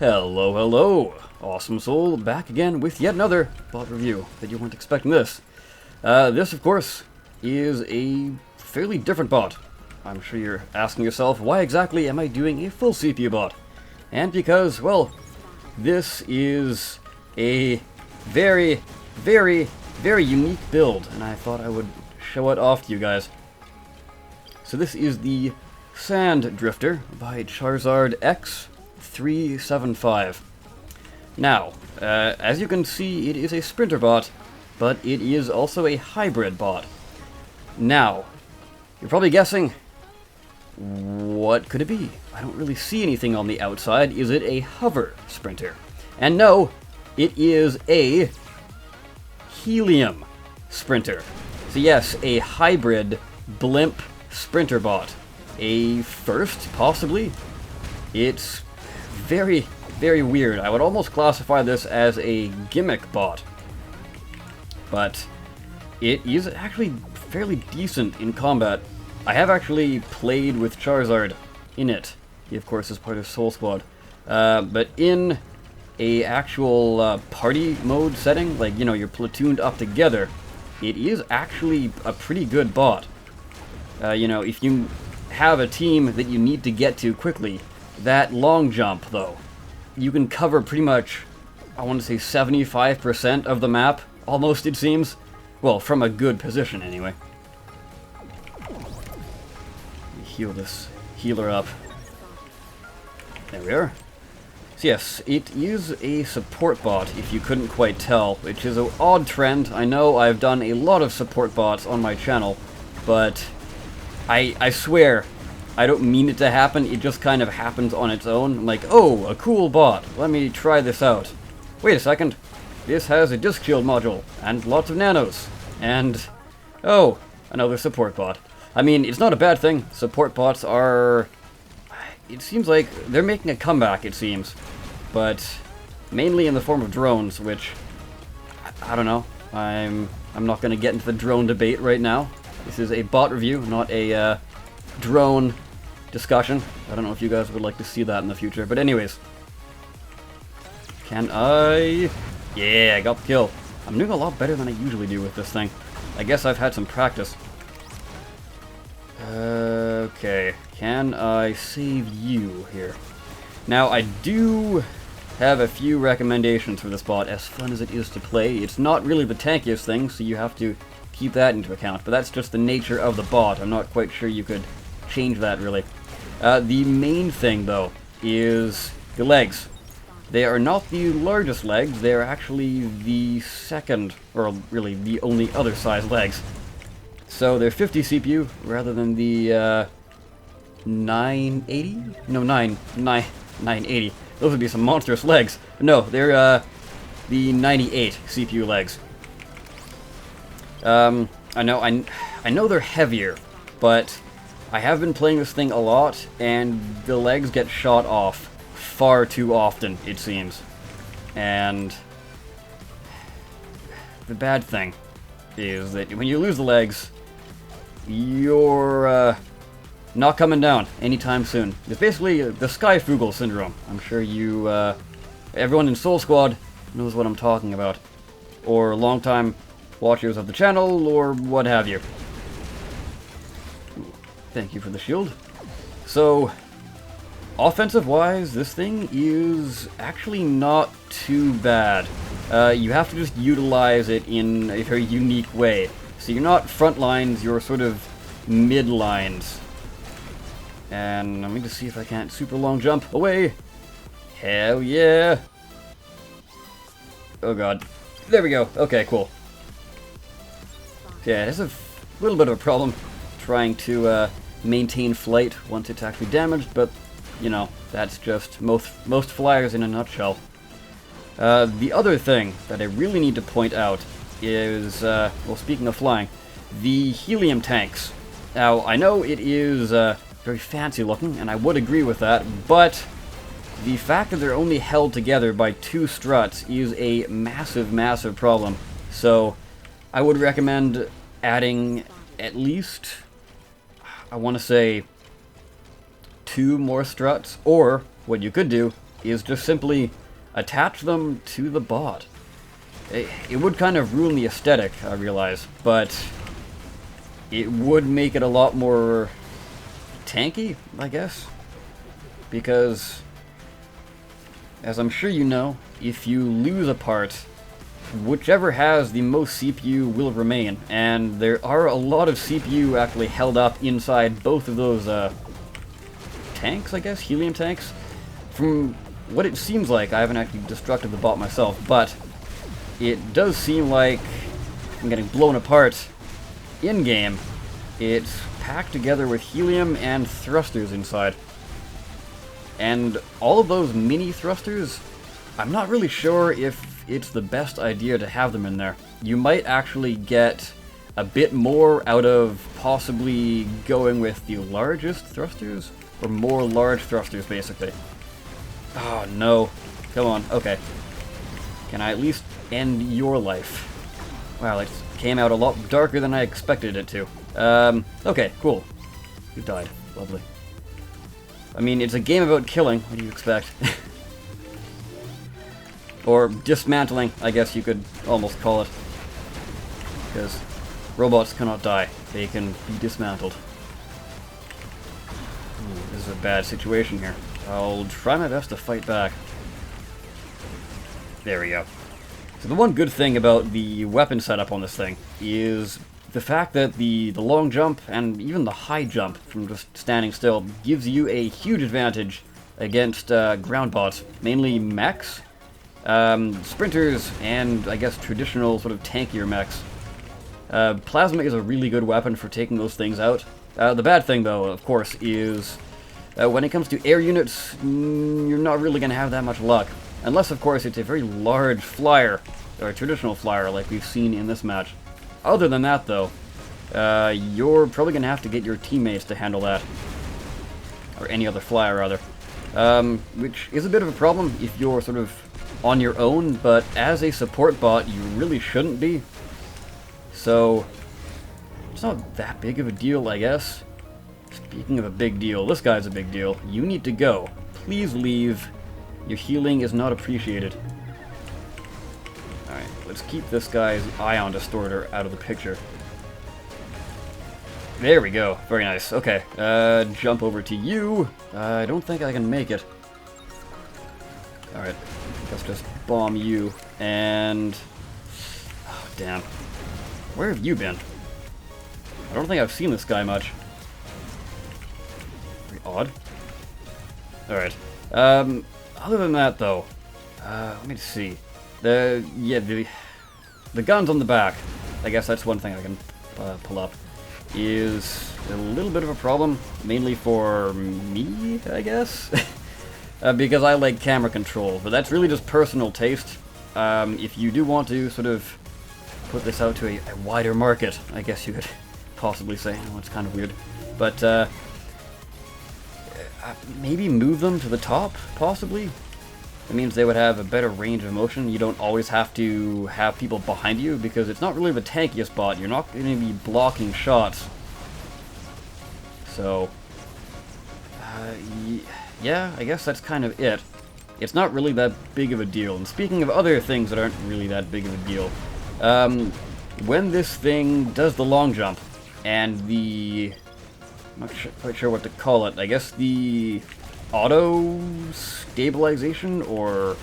Hello, hello! Awesome Soul back again with yet another bot review that you weren't expecting this. This, of course, is a fairly different bot. I'm sure you're asking yourself, why exactly am I doing a full CPU bot? And because, well, this is a very, very, very unique build, and I thought I would show it off to you guys. So this is the Sand Drifter by Charizard X375. Now, as you can see, it is a sprinter bot, but it is also a hybrid bot. Now, you're probably guessing, what could it be? I don't really see anything on the outside. Is it a hover sprinter? And no, it is a helium sprinter. So yes, a hybrid blimp sprinter bot. A first, possibly? It's very, very weird. I would almost classify this as a gimmick bot. But it is actually fairly decent in combat. I have actually played with Charizard in it. He, of course, is part of Soul Squad. But in a actual party mode setting, like, you know, you're platooned up together, it is actually a pretty good bot. You know, if you have a team that you need to get to quickly, that long jump, though, you can cover pretty much, I want to say 75% of the map, almost, it seems. Well, from a good position, anyway. Heal this healer up. There we are. So yes, it is a support bot, if you couldn't quite tell, which is an odd trend. I know I've done a lot of support bots on my channel, but I swear, I don't mean it to happen, it just kind of happens on its own. I'm like, oh, a cool bot, let me try this out. Wait a second, this has a disc shield module, and lots of nanos, and, oh, another support bot. I mean, it's not a bad thing. Support bots are, it seems like they're making a comeback, it seems. But mainly in the form of drones, which, I don't know. I'm not going to get into the drone debate right now. This is a bot review, not a drone discussion. I don't know if you guys would like to see that in the future. But anyways. Can I? Yeah, I got the kill. I'm doing a lot better than I usually do with this thing. I guess I've had some practice. Okay, can I save you here? Now, I do have a few recommendations for this bot, as fun as it is to play. It's not really the tankiest thing, so you have to keep that into account, but that's just the nature of the bot. I'm not quite sure you could change that, really. The main thing, though, is the legs. They are not the largest legs, they are actually the second, or really the only other size legs. So they're 50 CPU rather than the 980? No, 980. Those would be some monstrous legs. No, they're the 98 CPU legs. I know they're heavier, but I have been playing this thing a lot, and the legs get shot off far too often, it seems. And the bad thing is that when you lose the legs, you're not coming down anytime soon. It's basically the Skyfoogle syndrome. I'm sure you, everyone in Soul Squad knows what I'm talking about. Or longtime watchers of the channel, or what have you. Ooh, thank you for the shield. So, offensive-wise, this thing is actually not too bad. You have to just utilize it in a very unique way. So you're not front lines, you're sort of mid lines. And let me just see if I can't super long jump away. Hell yeah! Oh god. There we go. Okay, cool. Yeah, it's a little bit of a problem trying to maintain flight once it's actually damaged, but, you know, that's just most flyers in a nutshell. The other thing that I really need to point out is, well, speaking of flying, the helium tanks. Now, I know it is very fancy looking, and I would agree with that, but the fact that they're only held together by 2 struts is a massive, massive problem. So, I would recommend adding at least, I want to say, 2 more struts, or what you could do is just simply attach them to the bot. It would kind of ruin the aesthetic, I realize, but it would make it a lot more tanky, I guess. Because, as I'm sure you know, if you lose a part, whichever has the most CPU will remain, and there are a lot of CPU actually held up inside both of those tanks, I guess, helium tanks. From what it seems like, I haven't actually destructed the bot myself, but it does seem like I'm getting blown apart in-game. It's packed together with helium and thrusters inside. And all of those mini thrusters, I'm not really sure if it's the best idea to have them in there. You might actually get a bit more out of possibly going with the largest thrusters, or more large thrusters, basically. Oh, no. Come on, okay. Can I at least end your life? Wow, it came out a lot darker than I expected it to. Okay, cool. You died. Lovely. I mean, it's a game about killing. What do you expect? Or dismantling, I guess you could almost call it. Because robots cannot die. They can be dismantled. Ooh, this is a bad situation here. I'll try my best to fight back. There we go. So the one good thing about the weapon setup on this thing is the fact that the long jump and even the high jump from just standing still gives you a huge advantage against ground bots, mainly mechs, sprinters, and I guess traditional sort of tankier mechs. Plasma is a really good weapon for taking those things out. The bad thing, though, of course, is when it comes to air units, you're not really going to have that much luck. Unless, of course, it's a very large flyer, or a traditional flyer like we've seen in this match. Other than that, though, you're probably going to have to get your teammates to handle that. Or any other flyer, rather. Which is a bit of a problem if you're sort of on your own, but as a support bot, you really shouldn't be. So, it's not that big of a deal, I guess. Speaking of a big deal, this guy's a big deal. You need to go. Please leave. Your healing is not appreciated. Alright, let's keep this guy's ion distorter out of the picture. There we go. Very nice. Okay, jump over to you. I don't think I can make it. Alright, let's just bomb you. And... oh, damn. Where have you been? I don't think I've seen this guy much. Very odd. Alright. Other than that, though, let me see. The guns on the back, I guess that's one thing I can pull up, is a little bit of a problem, mainly for me, I guess, because I like camera control, but that's really just personal taste. If you do want to sort of put this out to a wider market, I guess you could possibly say. I know it's kind of weird, but maybe move them to the top, possibly. It means they would have a better range of motion. You don't always have to have people behind you, because it's not really the tankiest bot. You're not going to be blocking shots. So, yeah, I guess that's kind of it. It's not really that big of a deal. And speaking of other things that aren't really that big of a deal, when this thing does the long jump, and the... I'm not quite sure what to call it. I guess the auto stabilization or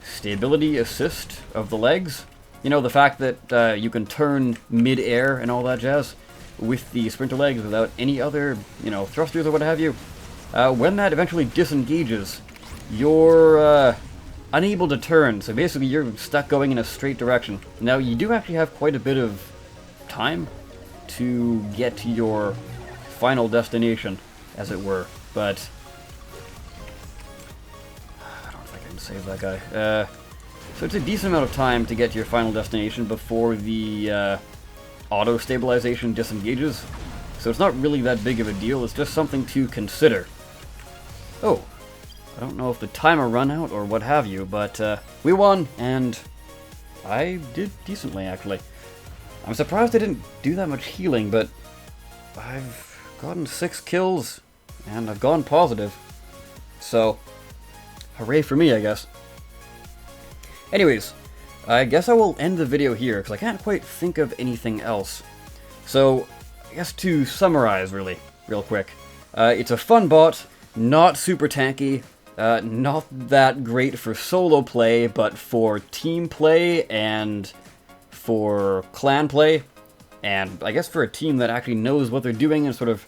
stability assist of the legs. You know, the fact that you can turn mid-air and all that jazz with the sprinter legs without any other, you know, thrusters or what have you. When that eventually disengages, you're unable to turn. So basically you're stuck going in a straight direction. Now, you do actually have quite a bit of time to get to your final destination, as it were, but I don't think I can save that guy. So it's a decent amount of time to get to your final destination before the auto stabilization disengages, so it's not really that big of a deal. It's just something to consider. Oh, I don't know if the timer run out or what have you, but we won, and I did decently, actually. I'm surprised I didn't do that much healing, but I've gotten 6 kills, and I've gone positive. So, hooray for me, I guess. Anyways, I guess I will end the video here, because I can't quite think of anything else. So, I guess to summarize, really, real quick. It's a fun bot, not super tanky, not that great for solo play, but for team play and for clan play, and I guess for a team that actually knows what they're doing and sort of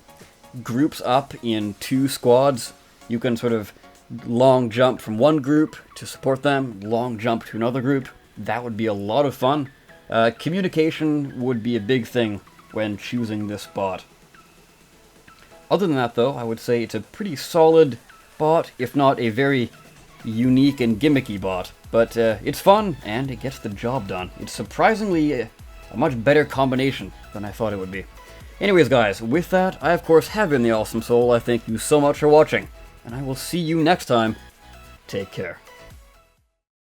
groups up in 2 squads, you can sort of long jump from one group to support them, long jump to another group. That would be a lot of fun. Communication would be a big thing when choosing this bot. Other than that, though, I would say it's a pretty solid bot, if not a very unique and gimmicky bot. But it's fun, and it gets the job done. It's surprisingly a much better combination than I thought it would be. Anyways, guys, with that, I of course have been the Awesome Soul. I thank you so much for watching, and I will see you next time. Take care.